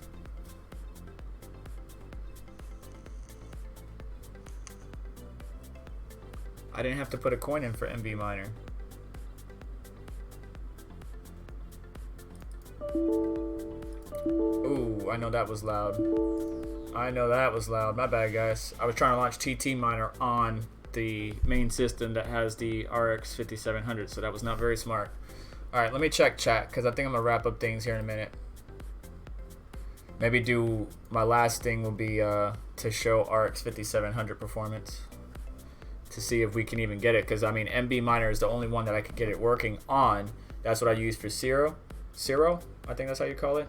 I didn't have to put a coin in for MB miner. Ooh, I know that was loud. I know that was loud. My bad, guys. I was trying to launch TT miner on the main system that has the RX 5700, so that was not very smart. All right, let me check chat, because I think I'm gonna wrap up things here in a minute. Maybe do my last thing will be to show RX 5700 performance, to see if we can even get it, because I mean MB miner is the only one that I could get it working on. That's what I use for Zero, I think that's how you call it,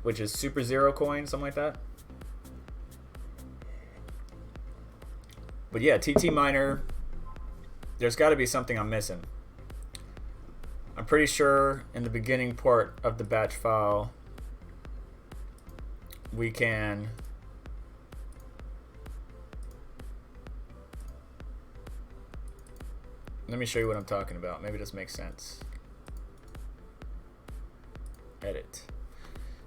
which is Super Zero coin, something like that. But yeah, TT miner, there's got to be something I'm missing. I'm pretty sure in the beginning part of the batch file we can let me show you what I'm talking about. Maybe this makes sense. Edit.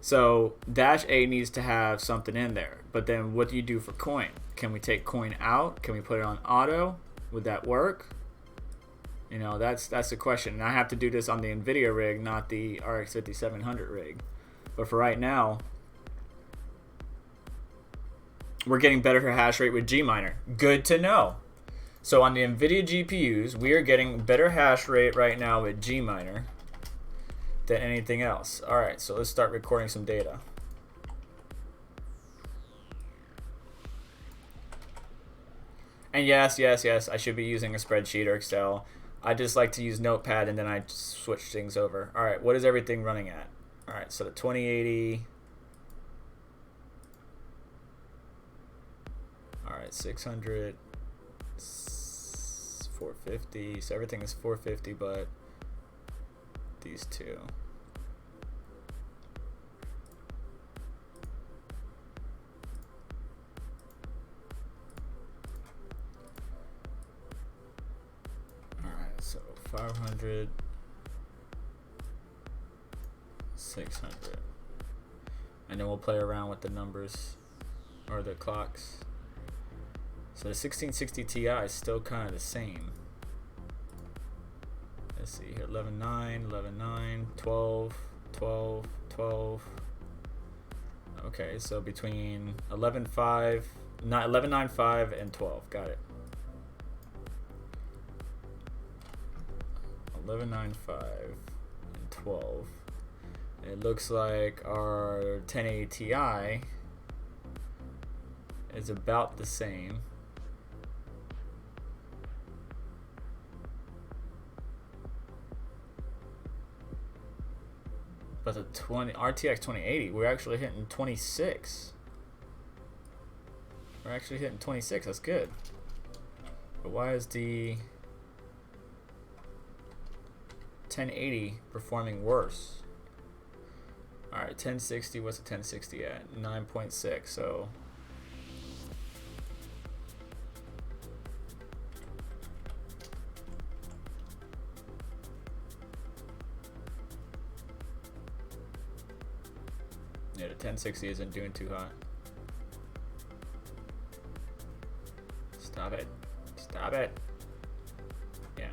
So -A needs to have something in there, but then what do you do for coin? Can we take coin out? Can we put it on auto? Would that work? You know, that's the question. And I have to do this on the Nvidia rig, not the RX 5700 rig. But for right now, we're getting better hash rate with Gminer. Good to know. So on the Nvidia GPUs, we are getting better hash rate right now with Gminer than anything else. All right, so let's start recording some data. And yes, I should be using a spreadsheet or Excel. I just like to use Notepad and then I switch things over. All right, what is everything running at? All right, so the 2080. All right, 600, 450. So everything is 450, but these two. Alright, so 500, 600. And then we'll play around with the numbers or the clocks. So the 1660 Ti is still kind of the same. Let's see here, 11.9, 11.9, 12, 12, 12. Okay, so between 11.5, 11.95 and 12, got it. 11.95 and 12. It looks like our 1080 Ti is about the same. But the RTX 2080, we're actually hitting 26. We're actually hitting 26. That's good. But why is the 1080 performing worse? All right, 1060. What's the 1060 at? 9.6. So yeah, the 1060 isn't doing too hot. Stop it. Stop it. Yeah.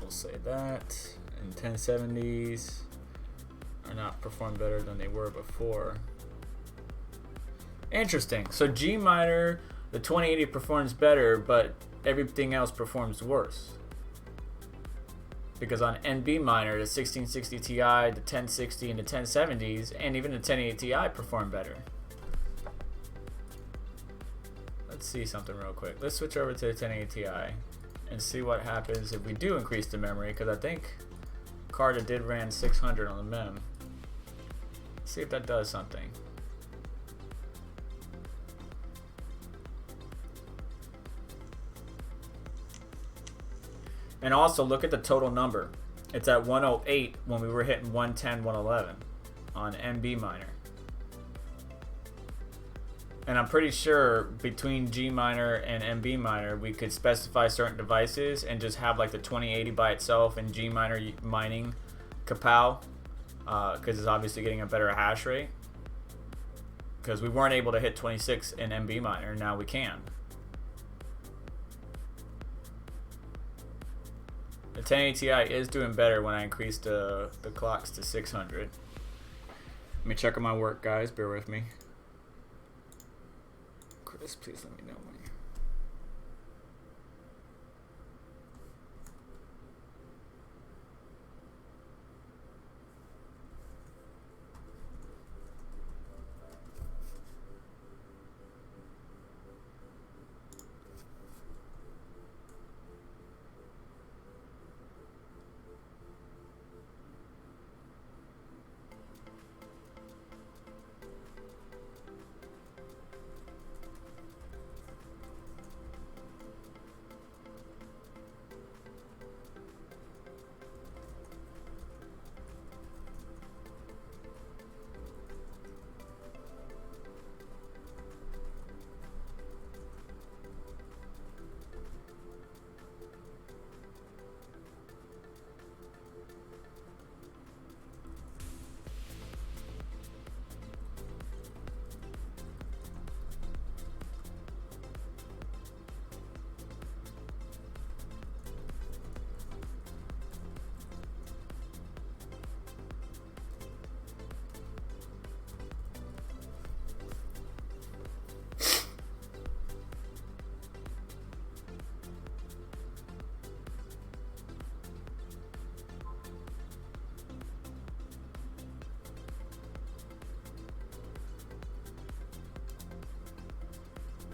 We'll say that. And 1070s are not performing better than they were before. Interesting. So G miner, the 2080 performs better, but everything else performs worse. Because on NB miner, the 1660 Ti, the 1060, and the 1070s, and even the 1080 Ti perform better. Let's see something real quick. Let's switch over to the 1080 Ti and see what happens if we do increase the memory, because I think Carter did ran 600 on the mem. Let's see if that does something. And also look at the total number. It's at 108 when we were hitting 110, 111 on NB miner. And I'm pretty sure between G miner and NB miner, we could specify certain devices and just have like the 2080 by itself and G miner mining KAWPOW, because it's obviously getting a better hash rate. Because we weren't able to hit 26 in NB miner, now we can. The 1080 Ti is doing better when I increased the clocks to 600. Let me check on my work, guys. Bear with me. Chris, please let me know when you...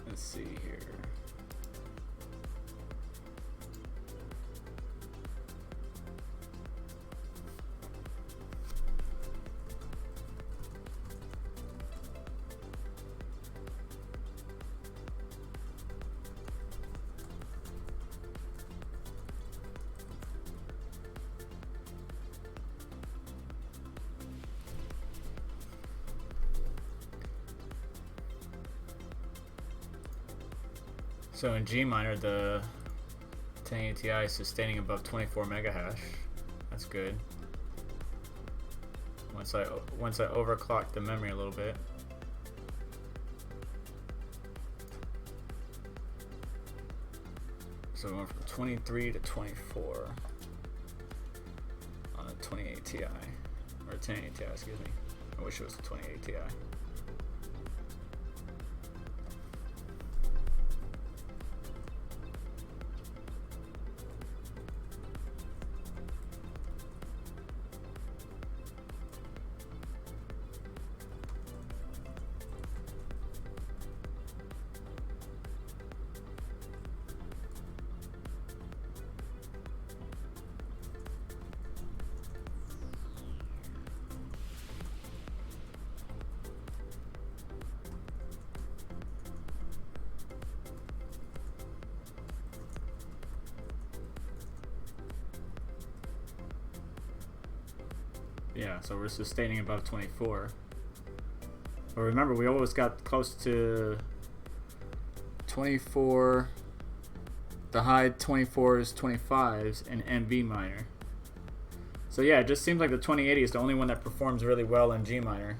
Let's see here. So in G miner, the 1080 Ti is sustaining above 24 mega hash. That's good. once I overclock the memory a little bit. So we went from 23 to 24 on a 28 Ti, or 1080 Ti, excuse me. I wish it was a 28 Ti. Yeah, so we're sustaining above 24. But remember, we always got close to 24, the high 24s, 25s in NV minor. So yeah, it just seems like the 2080 is the only one that performs really well in G minor.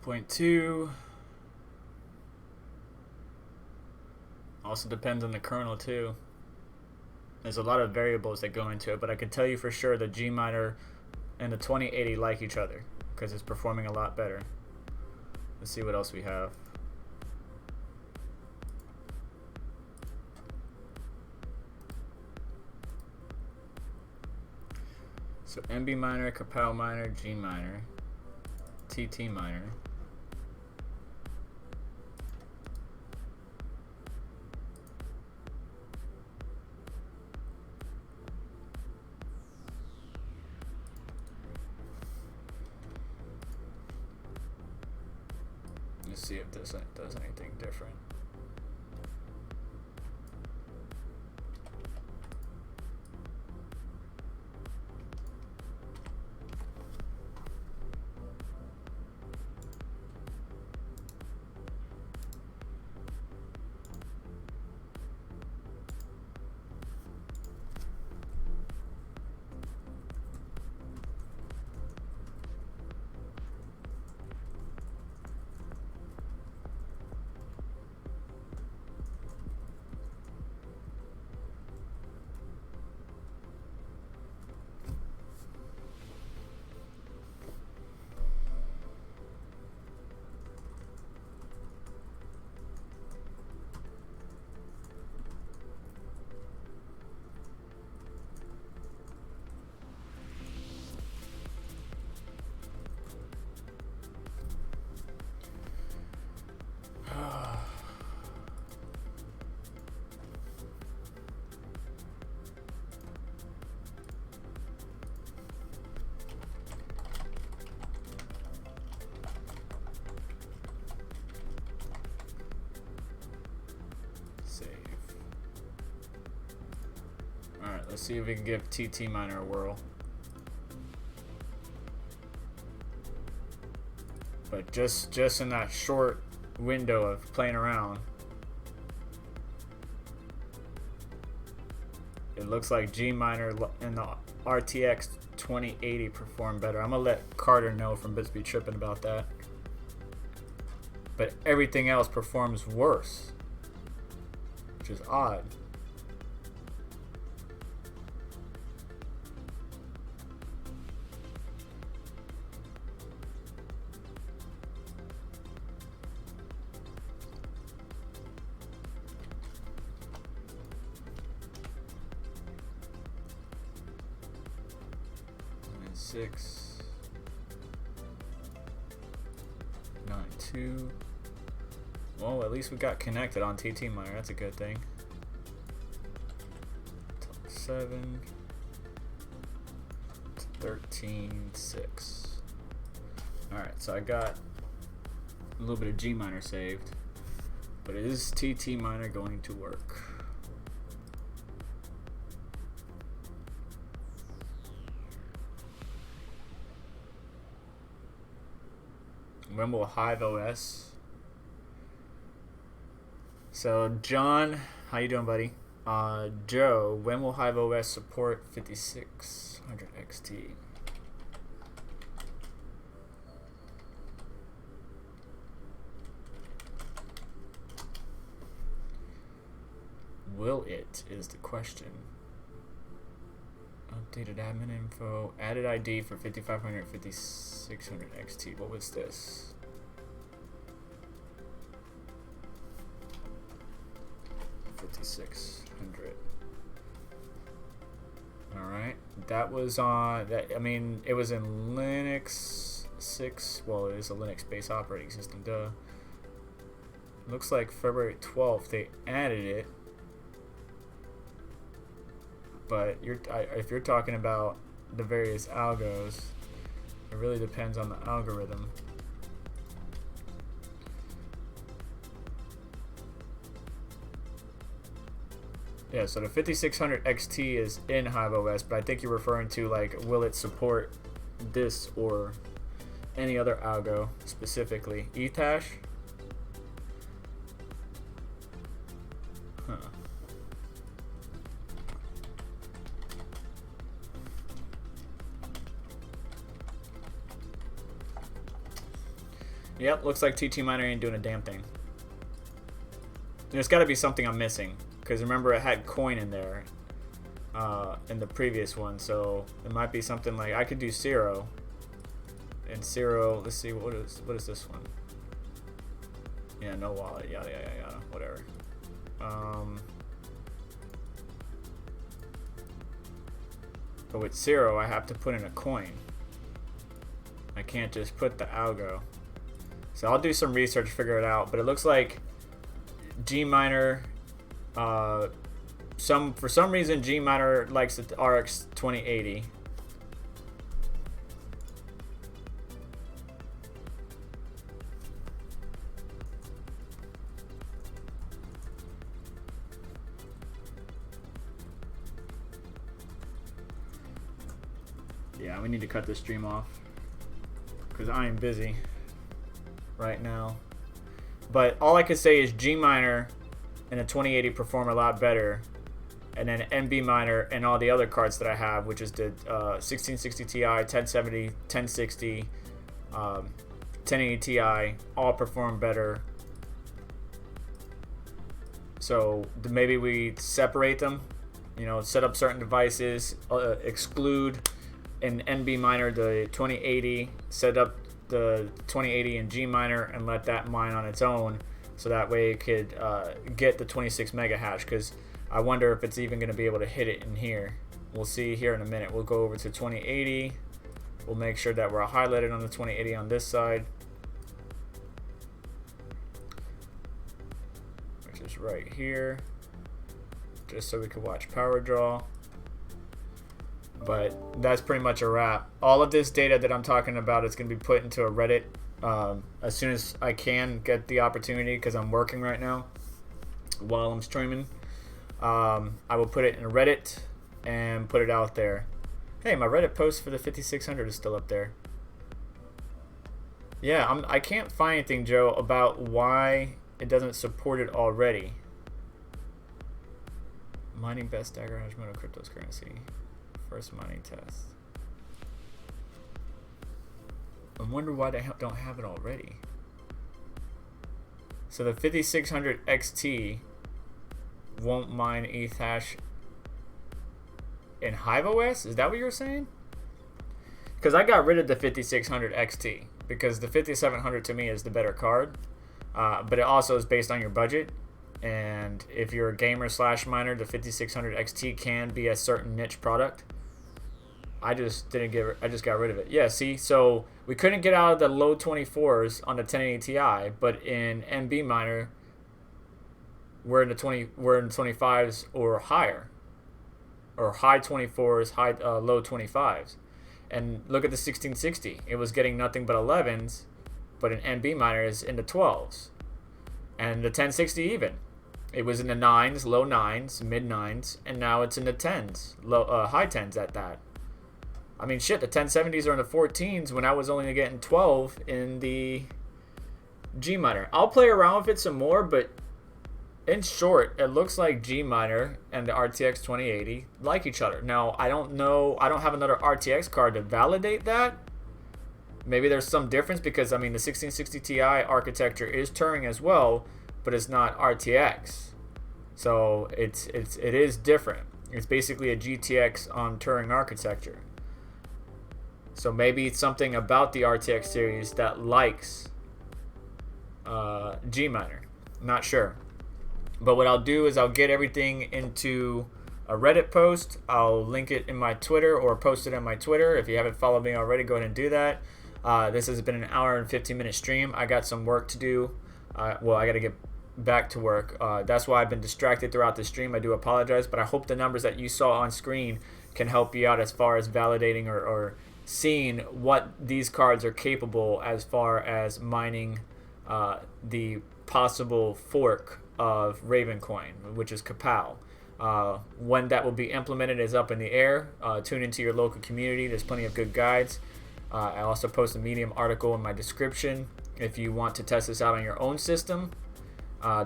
.2 also depends on the kernel too. There's a lot of variables that go into it, but I can tell you for sure the G minor and the 2080 like each other because it's performing a lot better. Let's see what else we have. So MB minor, KAWPOW minor, G minor, TT minor. Let's see if this does anything different. Let's see if we can give TT minor a whirl. But just in that short window of playing around, it looks like G minor and the RTX 2080 perform better. I'm gonna let Carter know from Bitsby tripping about that. But everything else performs worse, which is odd. 6, 9, 2. Well, at least we got connected on TT Miner. That's a good thing. 7, 13, 6. Alright, so I got a little bit of G Miner saved. But is TT Miner going to work? When will Hive OS? So John, how you doing, buddy? Joe, when will Hive OS support 5600 XT? Will it is the question. Updated admin info. Added ID for 5500, 5600 XT. What was this? $5,600. All right, that was on that. I mean, it was in Linux 6. Well, it is a Linux-based operating system. Duh. Looks like February 12th they added it. But if you're talking about the various algos, it really depends on the algorithm. Yeah, so the 5600 XT is in Hive OS, but I think you're referring to, like, will it support this or any other algo specifically? Ethash? Huh. Yep, looks like TT Miner ain't doing a damn thing. There's got to be something I'm missing, because remember it had coin in there in the previous one, so it might be something like I could do Zero. And Zero, let's see, what is this one? Yeah, no wallet, yada yada yada, whatever. But with Zero, I have to put in a coin. I can't just put the algo. So I'll do some research, figure it out. But it looks like G Miner, for some reason G Miner likes the RX 2080. Yeah, we need to cut this stream off because I am busy right now. But all I could say is G Miner and the 2080 perform a lot better, and then NB Miner and all the other cards that I have, which is the 1660 Ti, 1070, 1060, 1080 Ti, all perform better. So maybe we separate them, you know, set up certain devices, exclude in NB Miner the 2080, set up the 2080 in G Miner and let that mine on its own, so that way it could get the 26 mega hash, because I wonder if it's even going to be able to hit it in here. We'll see here in a minute. We'll go over to 2080. We'll make sure that we're highlighted on the 2080 on this side, which is right here, just so we can watch power draw. But that's pretty much a wrap. All of this data that I'm talking about is going to be put into a Reddit as soon as I can get the opportunity, because I'm working right now while I'm streaming. I will put it in a Reddit and put it out there. Hey, my Reddit post for the 5600 is still up there. Yeah, I can't find anything, Joe, about why it doesn't support it already. Mining best dagger hash mode of cryptocurrency. First mining test. I wonder why they don't have it already. So the 5600 XT won't mine ETH hash in Hive OS? Is that what you were saying? Because I got rid of the 5600 XT because the 5700 to me is the better card, but it also is based on your budget. And if you're a gamer / miner, the 5600 XT can be a certain niche product. I just got rid of it. Yeah, see, so we couldn't get out of the low 24s on the 1080 Ti, but in NB miner, we're in the 25s or higher, or high 24s, low 25s. And look at the 1660. It was getting nothing but 11s, but an NB miner is in the 12s. And the 1060 even. It was in the 9s, low 9s, mid 9s, and now it's in the 10s, high 10s at that. I mean, shit, the 1070s are in the 14s when I was only getting 12 in the G miner. I'll play around with it some more, but in short, it looks like G miner and the RTX 2080 like each other. Now, I don't know. I don't have another RTX card to validate that. Maybe there's some difference because, I mean, the 1660 Ti architecture is Turing as well, but it's not RTX. So it is different. It's basically a GTX on Turing architecture. So maybe it's something about the RTX series that likes G miner. Not sure. But what I'll do is I'll get everything into a Reddit post. I'll link it in my Twitter or post it on my Twitter. If you haven't followed me already, go ahead and do that. This has been an hour and 15-minute stream. I got some work to do. Well, I got to get back to work. That's why I've been distracted throughout the stream. I do apologize, but I hope the numbers that you saw on screen can help you out as far as validating or seeing what these cards are capable as far as mining the possible fork of Ravencoin, which is KAWPOW. When that will be implemented is up in the air. Tune into your local community. There's plenty of good guides. I also post a Medium article in my description if you want to test this out on your own system.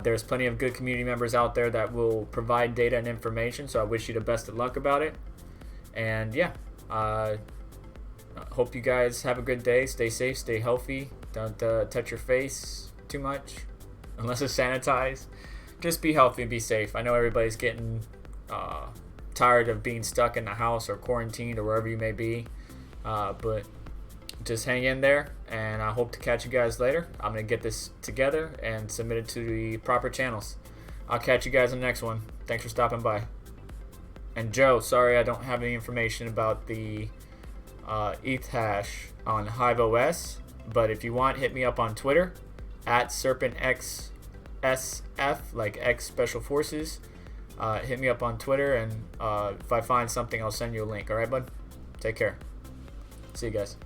There's plenty of good community members out there that will provide data and information, so I wish you the best of luck about it. And yeah, hope you guys have a good day. Stay safe, stay healthy. Don't touch your face too much unless it's sanitized. Just be healthy and be safe. I know everybody's getting tired of being stuck in the house or quarantined or wherever you may be, but just hang in there, and I hope to catch you guys later. I'm going to get this together and submit it to the proper channels. I'll catch you guys in the next one. Thanks for stopping by. And Joe, sorry I don't have any information about the ETH hash on Hive OS, but if you want, hit me up on Twitter at SerpentXSF, like X Special Forces. Hit me up on Twitter, and if I find something, I'll send you a link. All right, bud? Take care. See you guys.